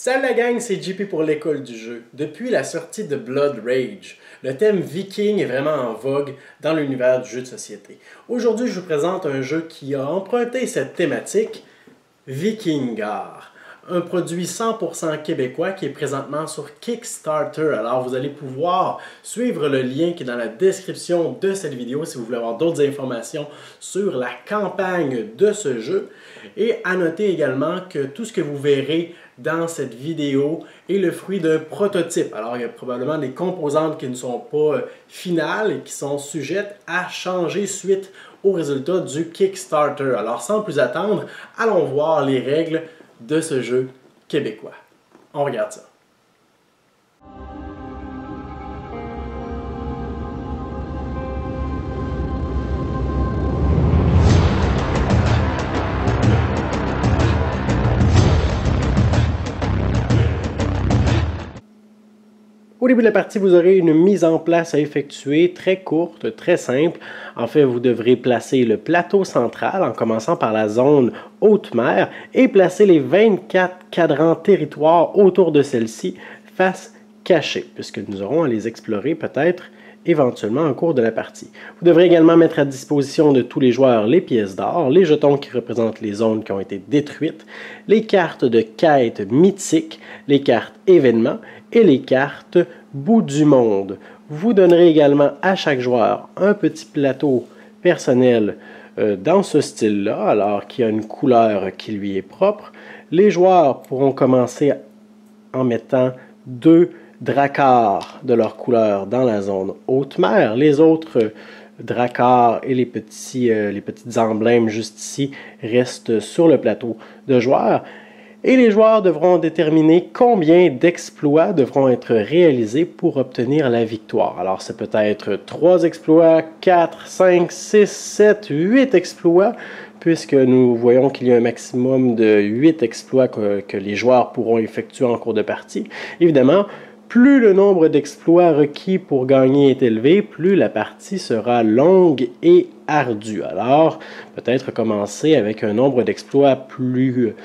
Salut la gang, c'est JP pour l'école du jeu. Depuis la sortie de Blood Rage, le thème viking est vraiment en vogue dans l'univers du jeu de société. Aujourd'hui, je vous présente un jeu qui a emprunté cette thématique, Vikingar. Un produit 100% québécois qui est présentement sur Kickstarter. Alors vous allez pouvoir suivre le lien qui est dans la description de cette vidéo si vous voulez avoir d'autres informations sur la campagne de ce jeu. Et à noter également que tout ce que vous verrez dans cette vidéo est le fruit d'un prototype. Alors il y a probablement des composantes qui ne sont pas finales et qui sont sujettes à changer suite au résultat du Kickstarter. Alors sans plus attendre, allons voir les règles de ce jeu québécois. On regarde ça. Au début de la partie, vous aurez une mise en place à effectuer très courte, très simple. En fait, vous devrez placer le plateau central en commençant par la zone haute mer et placer les 24 cadrans territoires autour de celle-ci face cachée, puisque nous aurons à les explorer peut-être éventuellement en cours de la partie. Vous devrez également mettre à disposition de tous les joueurs les pièces d'or, les jetons qui représentent les zones qui ont été détruites, les cartes de quête mythiques, les cartes événements et les cartes bout du monde. Vous donnerez également à chaque joueur un petit plateau personnel dans ce style-là, alors qu'il y a une couleur qui lui est propre. Les joueurs pourront commencer en mettant 2 dracars de leur couleur dans la zone haute mer. Les autres dracars et les petits emblèmes juste ici restent sur le plateau de joueurs. Et les joueurs devront déterminer combien d'exploits devront être réalisés pour obtenir la victoire. Alors, ça peut être 3 exploits, 4, 5, 6, 7, 8 exploits, puisque nous voyons qu'il y a un maximum de 8 exploits que les joueurs pourront effectuer en cours de partie. Évidemment, plus le nombre d'exploits requis pour gagner est élevé, plus la partie sera longue et ardue. Alors, peut-être commencer avec un nombre d'exploits plus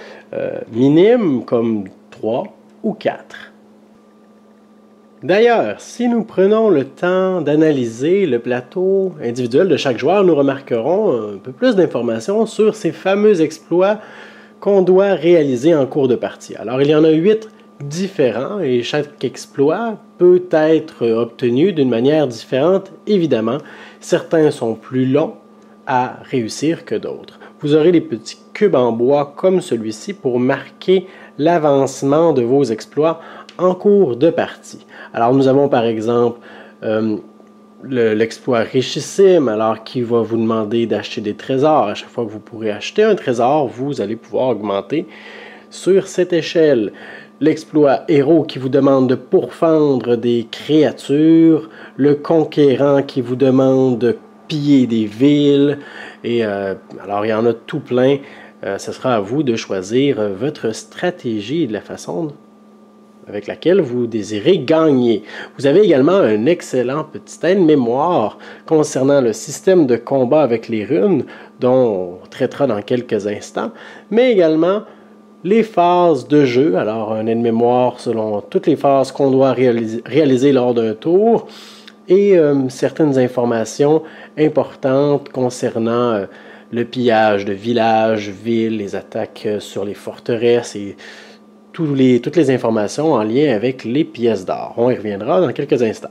minime, comme 3 ou 4. D'ailleurs, si nous prenons le temps d'analyser le plateau individuel de chaque joueur, nous remarquerons un peu plus d'informations sur ces fameux exploits qu'on doit réaliser en cours de partie. Alors, il y en a 8 différents et chaque exploit peut être obtenu d'une manière différente, évidemment. Certains sont plus longs à réussir que d'autres. Vous aurez des petits cubes en bois comme celui-ci pour marquer l'avancement de vos exploits en cours de partie. Alors nous avons par exemple l'exploit richissime, alors qui va vous demander d'acheter des trésors. À chaque fois que vous pourrez acheter un trésor, vous allez pouvoir augmenter sur cette échelle. L'exploit héros qui vous demande de pourfendre des créatures, le conquérant qui vous demande de piller des villes, et alors il y en a tout plein. Ce sera à vous de choisir votre stratégie et de la façon avec laquelle vous désirez gagner. Vous avez également un excellent petit aide-mémoire concernant le système de combat avec les runes, dont on traitera dans quelques instants, mais également les phases de jeu, alors un aide-mémoire selon toutes les phases qu'on doit réaliser lors d'un tour, et certaines informations importantes concernant le pillage de villages, villes, les attaques sur les forteresses et toutes les informations en lien avec les pièces d'or. On y reviendra dans quelques instants.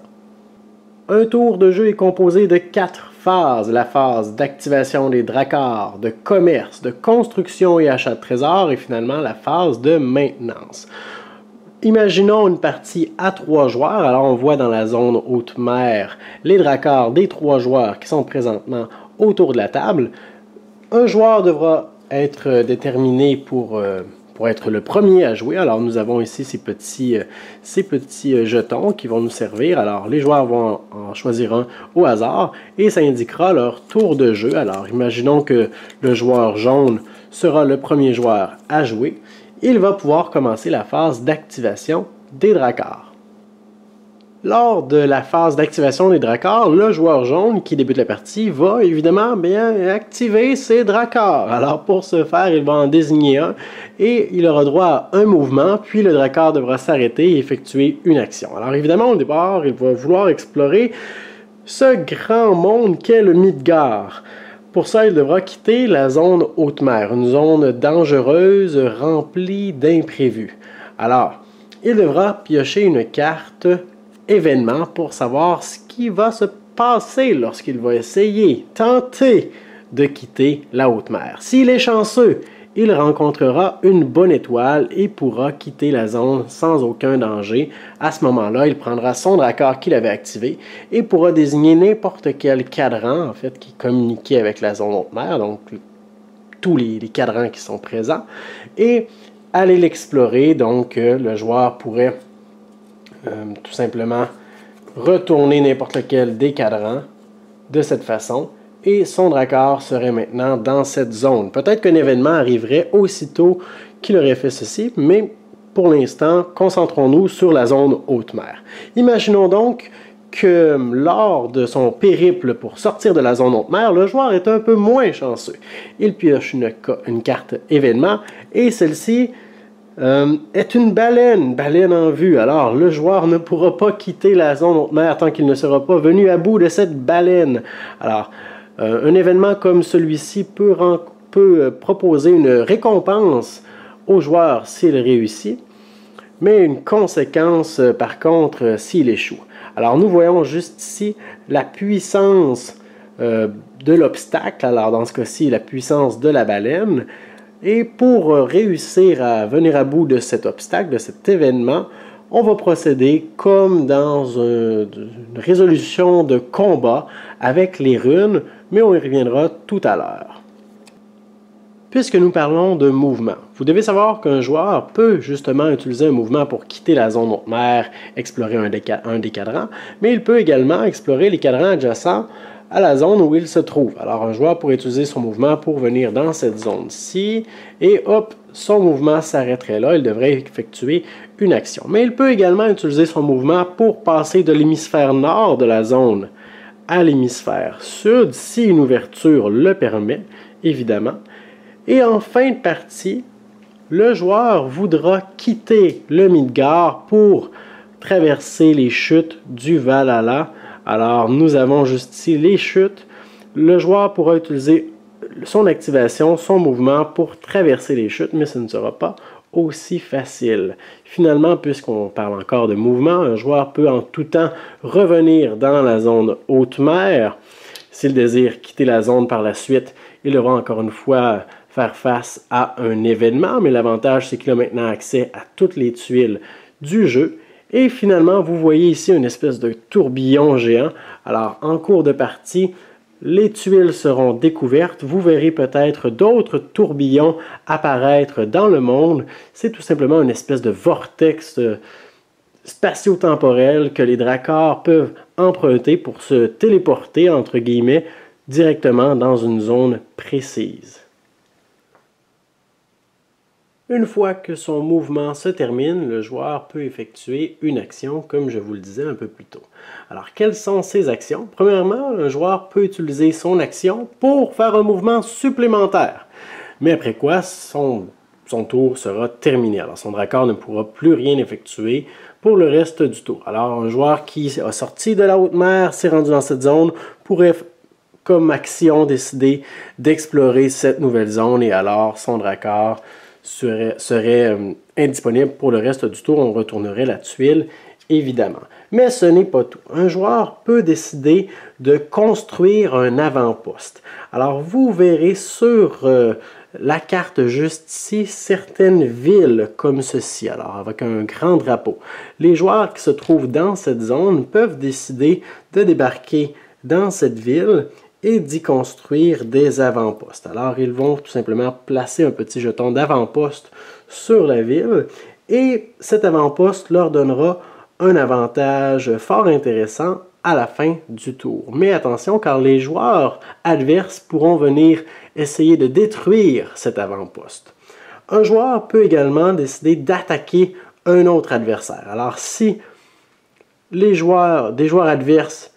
Un tour de jeu est composé de 4 phases. La phase d'activation des dracars, de commerce, de construction et achat de trésors et finalement la phase de maintenance. Imaginons une partie à 3 joueurs. Alors on voit dans la zone haute mer les dracars des 3 joueurs qui sont présentement autour de la table. Un joueur devra être déterminé pour être le premier à jouer. Alors nous avons ici ces petits jetons qui vont nous servir. Alors les joueurs vont en choisir un au hasard et ça indiquera leur tour de jeu. Alors imaginons que le joueur jaune sera le premier joueur à jouer. Il va pouvoir commencer la phase d'activation des dracars. Lors de la phase d'activation des Dracars, le joueur jaune qui débute la partie va évidemment bien activer ses Dracars. Alors pour ce faire, il va en désigner un et il aura droit à un mouvement, puis le Dracar devra s'arrêter et effectuer une action. Alors évidemment, au départ, il va vouloir explorer ce grand monde qu'est le Midgard. Pour ça, il devra quitter la zone haute mer, une zone dangereuse remplie d'imprévus. Alors, il devra piocher une carte événement pour savoir ce qui va se passer lorsqu'il va tenter de quitter la haute mer. S'il est chanceux, il rencontrera une bonne étoile et pourra quitter la zone sans aucun danger. À ce moment-là, il prendra son Dracar qu'il avait activé et pourra désigner n'importe quel cadran en fait, qui communiquait avec la zone haute mer, donc tous les cadrans qui sont présents, et aller l'explorer. Donc le joueur pourrait tout simplement retourner n'importe lequel des cadrans de cette façon et son Dracar serait maintenant dans cette zone. Peut-être qu'un événement arriverait aussitôt qu'il aurait fait ceci, mais pour l'instant, concentrons-nous sur la zone haute mer. Imaginons donc que lors de son périple pour sortir de la zone haute mer, le joueur est un peu moins chanceux. Il pioche une carte événement et celle-ci est une baleine en vue. Alors, le joueur ne pourra pas quitter la zone haute mer tant qu'il ne sera pas venu à bout de cette baleine. Alors, un événement comme celui-ci peut proposer une récompense au joueur s'il réussit, mais une conséquence par contre s'il échoue. Alors, nous voyons juste ici la puissance de l'obstacle. Alors, dans ce cas-ci, la puissance de la baleine. Et pour réussir à venir à bout de cet obstacle, de cet événement, on va procéder comme dans une résolution de combat avec les runes, mais on y reviendra tout à l'heure. Puisque nous parlons de mouvement, vous devez savoir qu'un joueur peut justement utiliser un mouvement pour quitter la zone haute mer, explorer un des cadrans, mais il peut également explorer les cadrans adjacents à la zone où il se trouve. Alors un joueur pourrait utiliser son mouvement pour venir dans cette zone-ci et hop, son mouvement s'arrêterait là, il devrait effectuer une action. Mais il peut également utiliser son mouvement pour passer de l'hémisphère nord de la zone à l'hémisphère sud, si une ouverture le permet, évidemment. Et en fin de partie, le joueur voudra quitter le Midgard pour traverser les chutes du Valhalla. Alors, nous avons juste ici les chutes. Le joueur pourra utiliser son activation, son mouvement pour traverser les chutes, mais ce ne sera pas aussi facile. Finalement, puisqu'on parle encore de mouvement, un joueur peut en tout temps revenir dans la zone haute mer. S'il désire quitter la zone par la suite, il devra encore une fois faire face à un événement, mais l'avantage, c'est qu'il a maintenant accès à toutes les tuiles du jeu. Et finalement, vous voyez ici une espèce de tourbillon géant. Alors, en cours de partie, les tuiles seront découvertes. Vous verrez peut-être d'autres tourbillons apparaître dans le monde. C'est tout simplement une espèce de vortex spatio-temporel que les Dracars peuvent emprunter pour se téléporter, entre guillemets, directement dans une zone précise. Une fois que son mouvement se termine, le joueur peut effectuer une action, comme je vous le disais un peu plus tôt. Alors, quelles sont ces actions? Premièrement, un joueur peut utiliser son action pour faire un mouvement supplémentaire. Mais après quoi, son tour sera terminé. Alors, son Dracar ne pourra plus rien effectuer pour le reste du tour. Alors, un joueur qui a sorti de la haute mer, s'est rendu dans cette zone, pourrait, comme action, décider d'explorer cette nouvelle zone et alors son Dracar serait indisponible pour le reste du tour. On retournerait la tuile, évidemment. Mais ce n'est pas tout. Un joueur peut décider de construire un avant-poste. Alors, vous verrez sur la carte juste ici certaines villes comme ceci, alors avec un grand drapeau. Les joueurs qui se trouvent dans cette zone peuvent décider de débarquer dans cette ville et d'y construire des avant-postes. Alors, ils vont tout simplement placer un petit jeton d'avant-poste sur la ville et cet avant-poste leur donnera un avantage fort intéressant à la fin du tour. Mais attention, car les joueurs adverses pourront venir essayer de détruire cet avant-poste. Un joueur peut également décider d'attaquer un autre adversaire. Alors, si des joueurs adverses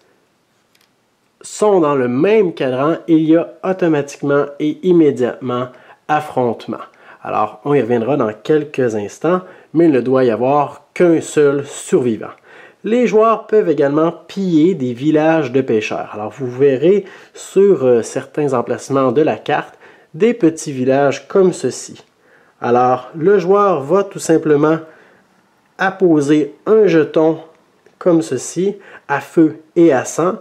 sont dans le même cadran, il y a automatiquement et immédiatement affrontement. Alors, on y reviendra dans quelques instants, mais il ne doit y avoir qu'un seul survivant. Les joueurs peuvent également piller des villages de pêcheurs. Alors, vous verrez sur certains emplacements de la carte des petits villages comme ceci. Alors, le joueur va tout simplement apposer un jeton comme ceci, à feu et à sang,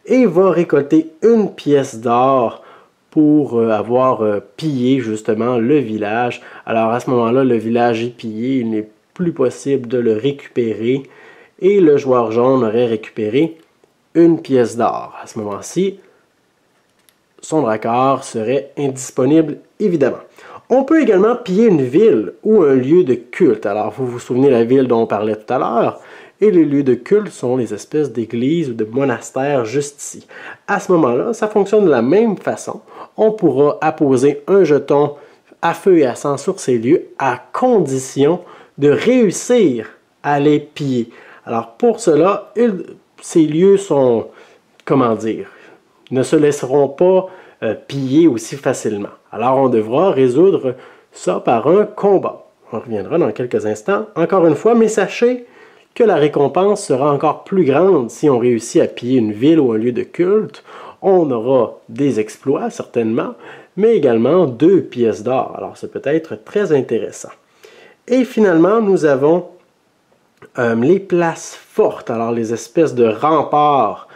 et va récolter une pièce d'or pour avoir pillé justement le village. Alors à ce moment-là, le village est pillé, il n'est plus possible de le récupérer, et le joueur jaune aurait récupéré une pièce d'or. À ce moment-ci, son dracard serait indisponible, évidemment. On peut également piller une ville ou un lieu de culte. Alors, vous vous souvenez de la ville dont on parlait tout à l'heure, et les lieux de culte sont les espèces d'églises ou de monastères juste ici. À ce moment-là, ça fonctionne de la même façon. On pourra apposer un jeton à feu et à sang sur ces lieux à condition de réussir à les piller. Alors, pour cela, ces lieux sont, comment dire, ne se laisseront pas piller aussi facilement. Alors, on devra résoudre ça par un combat. On reviendra dans quelques instants, encore une fois, mais sachez que la récompense sera encore plus grande si on réussit à piller une ville ou un lieu de culte. On aura des exploits, certainement, mais également 2 pièces d'or. Alors, ça peut être très intéressant. Et finalement, nous avons les places fortes, alors les espèces de remparts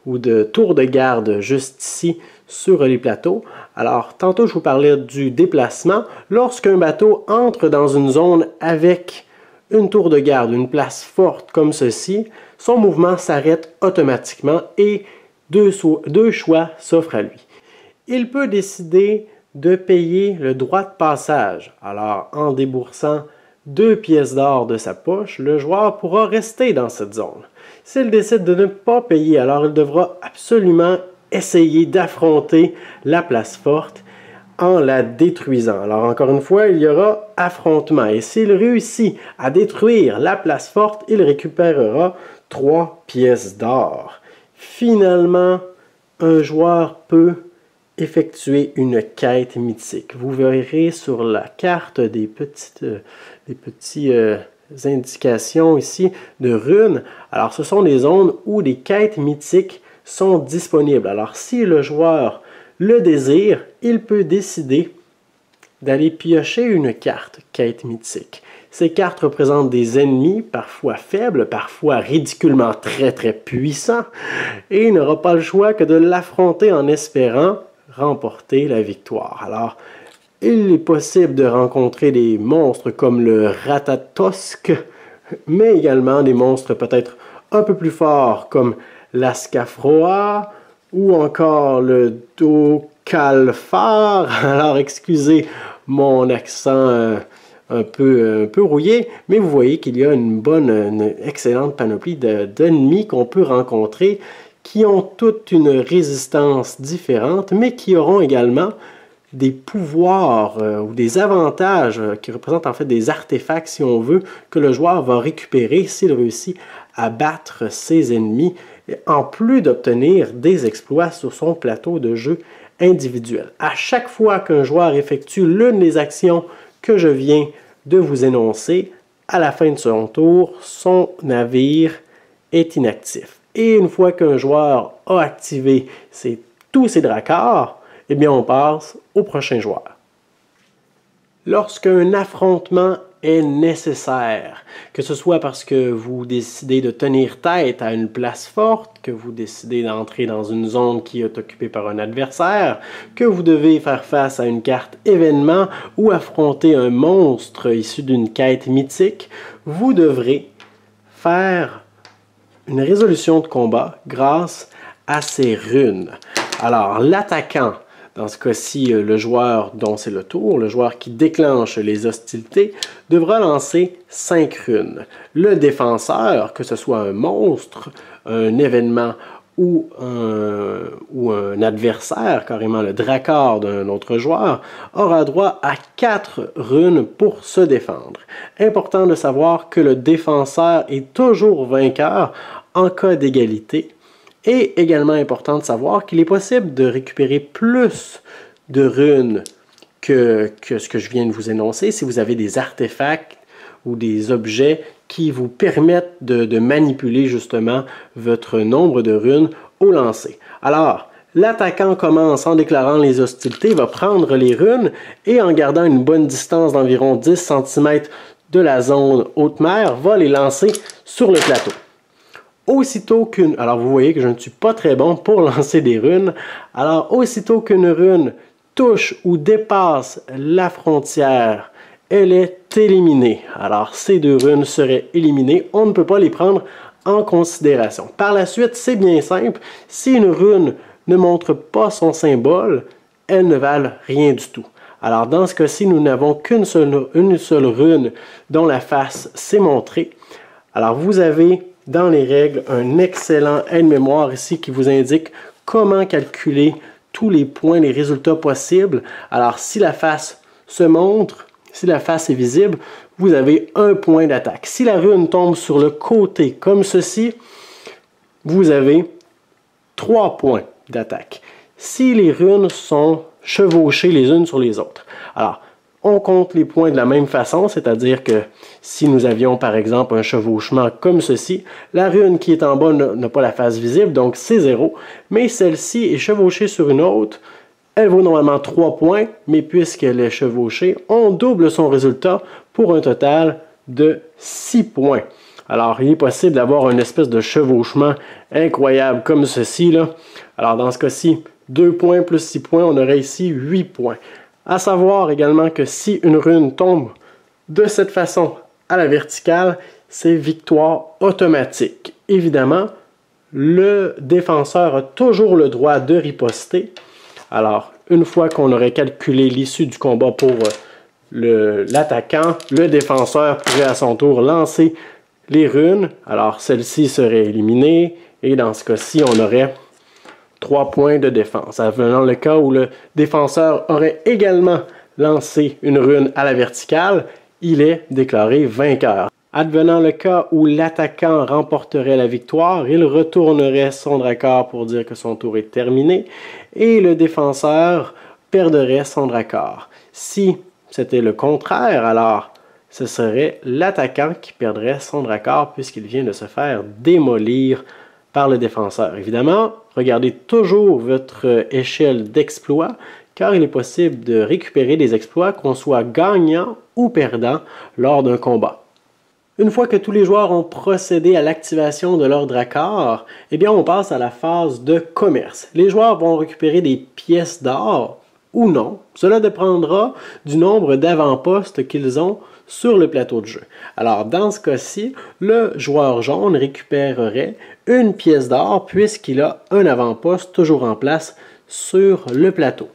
ou de tours de garde juste ici sur les plateaux. Alors, tantôt je vous parlais du déplacement. Lorsqu'un bateau entre dans une zone avec une tour de garde, une place forte comme ceci, son mouvement s'arrête automatiquement et deux choix s'offrent à lui. Il peut décider de payer le droit de passage. Alors, en déboursant 2 pièces d'or de sa poche, le joueur pourra rester dans cette zone. S'il décide de ne pas payer, alors il devra absolument essayer d'affronter la place forte en la détruisant. Alors encore une fois, il y aura affrontement. Et s'il réussit à détruire la place forte, il récupérera 3 pièces d'or. Finalement, un joueur peut effectuer une quête mythique. Vous verrez sur la carte des petites indications ici de runes. Alors ce sont des zones où des quêtes mythiques sont disponibles. Alors si le joueur le désire, il peut décider d'aller piocher une carte quête mythique. Ces cartes représentent des ennemis, parfois faibles, parfois ridiculement très puissants, et il n'aura pas le choix que de l'affronter en espérant remporter la victoire. Alors, il est possible de rencontrer des monstres comme le Ratatosk, mais également des monstres peut-être un peu plus forts comme l'Ascafroa ou encore le Docalfar. Alors, excusez mon accent un peu rouillé, mais vous voyez qu'il y a une excellente panoplie d'ennemis qu'on peut rencontrer qui ont toute une résistance différente, mais qui auront également des pouvoirs ou des avantages qui représentent en fait des artefacts, si on veut, que le joueur va récupérer s'il réussit à battre ses ennemis, en plus d'obtenir des exploits sur son plateau de jeu individuel. À chaque fois qu'un joueur effectue l'une des actions que je viens de vous énoncer, à la fin de son tour, son navire est inactif. Et une fois qu'un joueur a activé tous ses dracars, eh bien on passe au prochain joueur. Lorsqu'un affrontement est nécessaire, que ce soit parce que vous décidez de tenir tête à une place forte, que vous décidez d'entrer dans une zone qui est occupée par un adversaire, que vous devez faire face à une carte événement ou affronter un monstre issu d'une quête mythique, vous devrez faire une résolution de combat grâce à ces runes. Alors, l'attaquant, dans ce cas-ci, le joueur dont c'est le tour, le joueur qui déclenche les hostilités, devra lancer 5 runes. Le défenseur, que ce soit un monstre, un événement ou un adversaire, carrément le dracard d'un autre joueur, aura droit à 4 runes pour se défendre. Important de savoir que le défenseur est toujours vainqueur en cas d'égalité. Et également important de savoir qu'il est possible de récupérer plus de runes que ce que je viens de vous énoncer si vous avez des artefacts ou des objets qui vous permettent de manipuler justement votre nombre de runes au lancer. Alors, l'attaquant commence en déclarant les hostilités, va prendre les runes et en gardant une bonne distance d'environ 10 cm de la zone haute mer, va les lancer sur le plateau. Aussitôt qu'une... Alors vous voyez que je ne suis pas très bon pour lancer des runes. Alors aussitôt qu'une rune touche ou dépasse la frontière, elle est éliminée. Alors ces deux runes seraient éliminées. On ne peut pas les prendre en considération. Par la suite, c'est bien simple. Si une rune ne montre pas son symbole, elles ne valent rien du tout. Alors dans ce cas-ci, nous n'avons qu'une seule rune dont la face s'est montrée. Alors vous avez dans les règles un excellent aide-mémoire ici qui vous indique comment calculer tous les points, les résultats possibles. Alors si la face se montre, si la face est visible, vous avez un point d'attaque. Si la rune tombe sur le côté comme ceci, vous avez 3 points d'attaque. Si les runes sont chevauchées les unes sur les autres. Alors, on compte les points de la même façon, c'est-à-dire que si nous avions par exemple un chevauchement comme ceci, la rune qui est en bas n'a pas la face visible, donc c'est 0, mais celle-ci est chevauchée sur une autre, elle vaut normalement 3 points, mais puisqu'elle est chevauchée, on double son résultat pour un total de 6 points. Alors, il est possible d'avoir une espèce de chevauchement incroyable comme ceci, là. Alors, dans ce cas-ci, 2 points plus 6 points, on aurait ici 8 points. À savoir également que si une rune tombe de cette façon à la verticale, c'est victoire automatique. Évidemment, le défenseur a toujours le droit de riposter. Alors, une fois qu'on aurait calculé l'issue du combat pour l'attaquant, le défenseur pourrait à son tour lancer les runes. Alors, celle-ci serait éliminée et dans ce cas-ci, on aurait 3 points de défense. Dans le cas où le défenseur aurait également lancé une rune à la verticale, il est déclaré vainqueur. Advenant le cas où l'attaquant remporterait la victoire, il retournerait son dracard pour dire que son tour est terminé et le défenseur perdrait son dracard. Si c'était le contraire, alors ce serait l'attaquant qui perdrait son dracard puisqu'il vient de se faire démolir par le défenseur. Évidemment, regardez toujours votre échelle d'exploits car il est possible de récupérer des exploits qu'on soit gagnant ou perdant lors d'un combat. Une fois que tous les joueurs ont procédé à l'activation de leur dracard, eh bien on passe à la phase de commerce. Les joueurs vont récupérer des pièces d'or ou non. Cela dépendra du nombre d'avant-postes qu'ils ont sur le plateau de jeu. Alors dans ce cas-ci, le joueur jaune récupérerait une pièce d'or puisqu'il a un avant-poste toujours en place sur le plateau.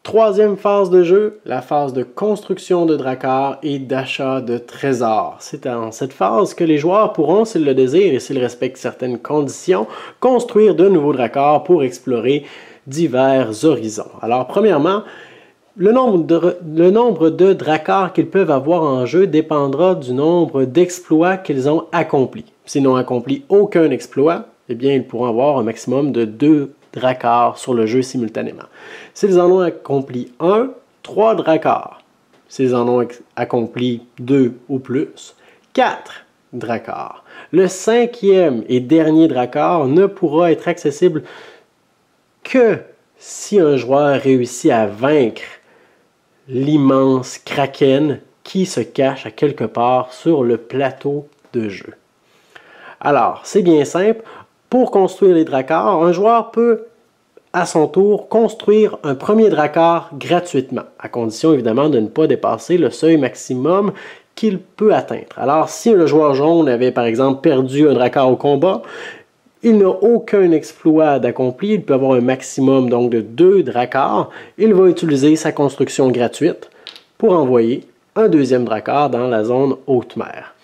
Troisième phase de jeu, la phase de construction de dracars et d'achat de trésors. C'est dans cette phase que les joueurs pourront, s'ils le désirent et s'ils respectent certaines conditions, construire de nouveaux dracars pour explorer divers horizons. Alors premièrement, le nombre de dracars qu'ils peuvent avoir en jeu dépendra du nombre d'exploits qu'ils ont accomplis. S'ils n'ont accompli aucun exploit, eh bien ils pourront avoir un maximum de 2 dracars sur le jeu simultanément. S'ils en ont accompli 1, 3 dracars. S'ils en ont accompli 2 ou plus, 4 dracars. Le 5e et dernier dracar ne pourra être accessible que si un joueur réussit à vaincre l'immense kraken qui se cache à quelque part sur le plateau de jeu. Alors, c'est bien simple. Pour construire les dracars, un joueur peut, à son tour, construire un premier dracar gratuitement, à condition évidemment de ne pas dépasser le seuil maximum qu'il peut atteindre. Alors, si le joueur jaune avait par exemple perdu un dracar au combat, il n'a aucun exploit d'accompli, il peut avoir un maximum donc de 2 dracars, il va utiliser sa construction gratuite pour envoyer un deuxième dracar dans la zone haute mer.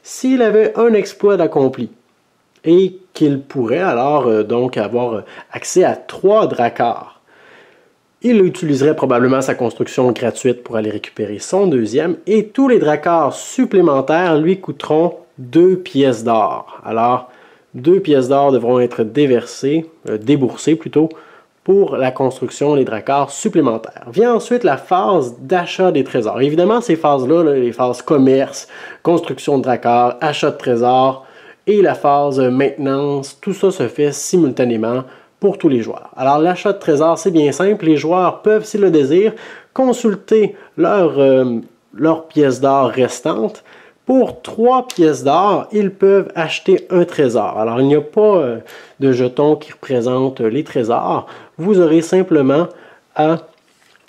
S'il avait un exploit d'accompli, et qu'il pourrait alors donc avoir accès à 3 dracars. Il utiliserait probablement sa construction gratuite pour aller récupérer son deuxième et tous les dracars supplémentaires lui coûteront 2 pièces d'or. Alors, 2 pièces d'or devront être déboursées plutôt, pour la construction des dracars supplémentaires. Vient ensuite la phase d'achat des trésors. Évidemment, ces phases-là, les phases commerce, construction de dracars, achat de trésors et la phase maintenance, tout ça se fait simultanément pour tous les joueurs. Alors, l'achat de trésors, c'est bien simple. Les joueurs peuvent, s'ils le désirent, consulter leurs pièces d'or restantes. Pour 3 pièces d'or, ils peuvent acheter un trésor. Alors, il n'y a pas de jetons qui représentent les trésors. Vous aurez simplement à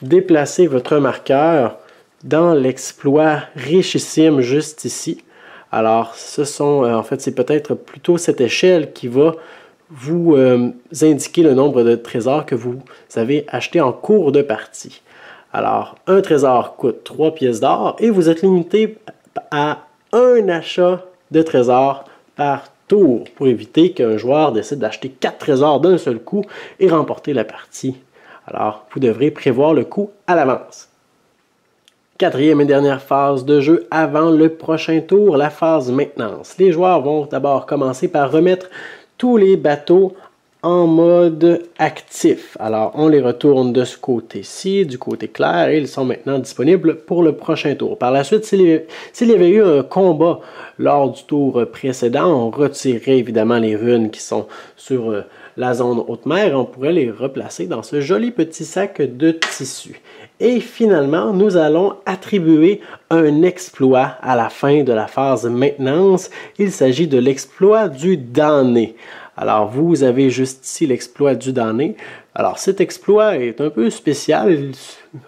déplacer votre marqueur dans l'exploit richissime juste ici. Alors, en fait, c'est peut-être plutôt cette échelle qui va vous indiquer le nombre de trésors que vous avez achetés en cours de partie. Alors, un trésor coûte 3 pièces d'or et vous êtes limité à un achat de trésors par tour pour éviter qu'un joueur décide d'acheter 4 trésors d'un seul coup et remporter la partie. Alors, vous devrez prévoir le coût à l'avance. Quatrième et dernière phase de jeu avant le prochain tour, la phase maintenance. Les joueurs vont d'abord commencer par remettre tous les bateaux en mode actif. Alors, on les retourne de ce côté-ci, du côté clair, et ils sont maintenant disponibles pour le prochain tour. Par la suite, s'il y avait eu un combat lors du tour précédent, on retirerait évidemment les runes qui sont sur la zone haute mer et on pourrait les replacer dans ce joli petit sac de tissu. Et finalement, nous allons attribuer un exploit à la fin de la phase maintenance. Il s'agit de l'exploit du damné. Alors, vous avez juste ici l'exploit du damné. Alors, cet exploit est un peu spécial.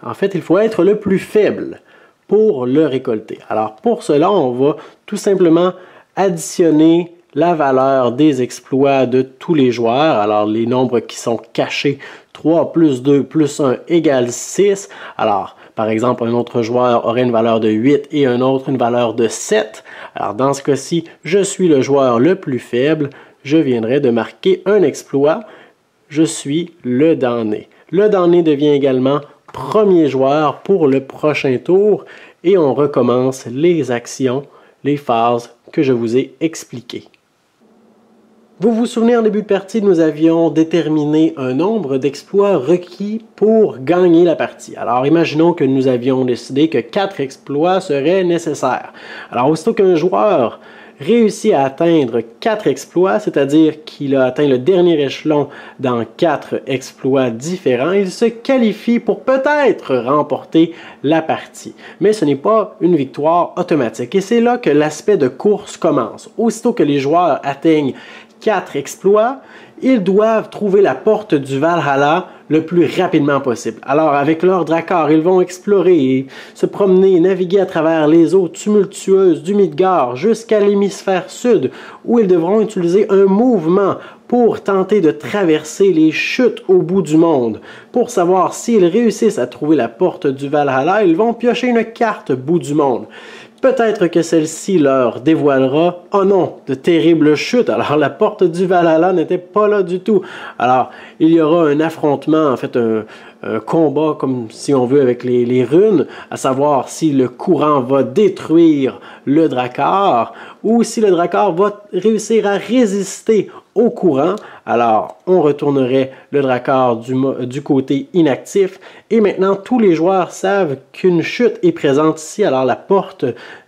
En fait, il faut être le plus faible pour le récolter. Alors, pour cela, on va tout simplement additionner la valeur des exploits de tous les joueurs. Alors, les nombres qui sont cachés, 3 plus 2 plus 1 égale 6. Alors, par exemple, un autre joueur aurait une valeur de 8 et un autre une valeur de 7. Alors, dans ce cas-ci, je suis le joueur le plus faible. Je viendrai de marquer un exploit. Je suis le damné. Le damné devient également premier joueur pour le prochain tour et on recommence les actions, les phases que je vous ai expliquées. Vous vous souvenez, en début de partie, nous avions déterminé un nombre d'exploits requis pour gagner la partie. Alors, imaginons que nous avions décidé que 4 exploits seraient nécessaires. Alors, aussitôt qu'un joueur réussit à atteindre 4 exploits, c'est-à-dire qu'il a atteint le dernier échelon dans 4 exploits différents, il se qualifie pour peut-être remporter la partie. Mais ce n'est pas une victoire automatique. Et c'est là que l'aspect de course commence. Aussitôt que les joueurs atteignent 4 exploits, ils doivent trouver la porte du Valhalla le plus rapidement possible. Alors, avec leur Drakkar, ils vont explorer et se promener, naviguer à travers les eaux tumultueuses du Midgard jusqu'à l'hémisphère sud, où ils devront utiliser un mouvement pour tenter de traverser les chutes au bout du monde. Pour savoir s'ils réussissent à trouver la porte du Valhalla, ils vont piocher une carte bout du monde. Peut-être que celle-ci leur dévoilera, oh non, de terribles chutes. Alors la porte du Valhalla n'était pas là du tout. Alors il y aura un affrontement, en fait un combat comme si on veut avec les runes, à savoir si le courant va détruire le Drakkar ou si le Drakkar va réussir à résister au courant. Alors on retournerait le Drakkar du côté inactif et maintenant tous les joueurs savent qu'une chute est présente ici, alors la porte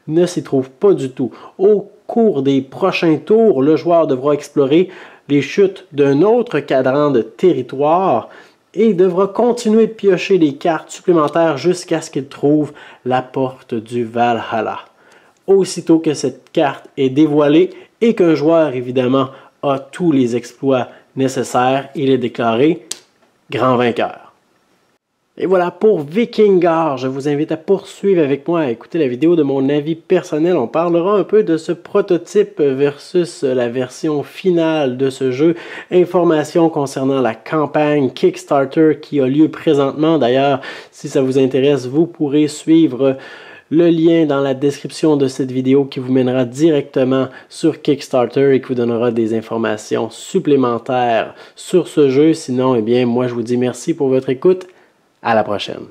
ne s'y trouve pas du tout. Au cours des prochains tours, le joueur devra explorer les chutes d'un autre cadran de territoire et devra continuer de piocher des cartes supplémentaires jusqu'à ce qu'il trouve la porte du Valhalla. Aussitôt que cette carte est dévoilée et qu'un joueur, évidemment, a tous les exploits nécessaires, il est déclaré grand vainqueur. Et voilà pour Vikingard. Je vous invite à poursuivre avec moi, à écouter la vidéo de mon avis personnel. On parlera un peu de ce prototype versus la version finale de ce jeu. Informations concernant la campagne Kickstarter qui a lieu présentement. D'ailleurs, si ça vous intéresse, vous pourrez suivre le lien dans la description de cette vidéo qui vous mènera directement sur Kickstarter et qui vous donnera des informations supplémentaires sur ce jeu. Sinon, eh bien, moi je vous dis merci pour votre écoute. À la prochaine.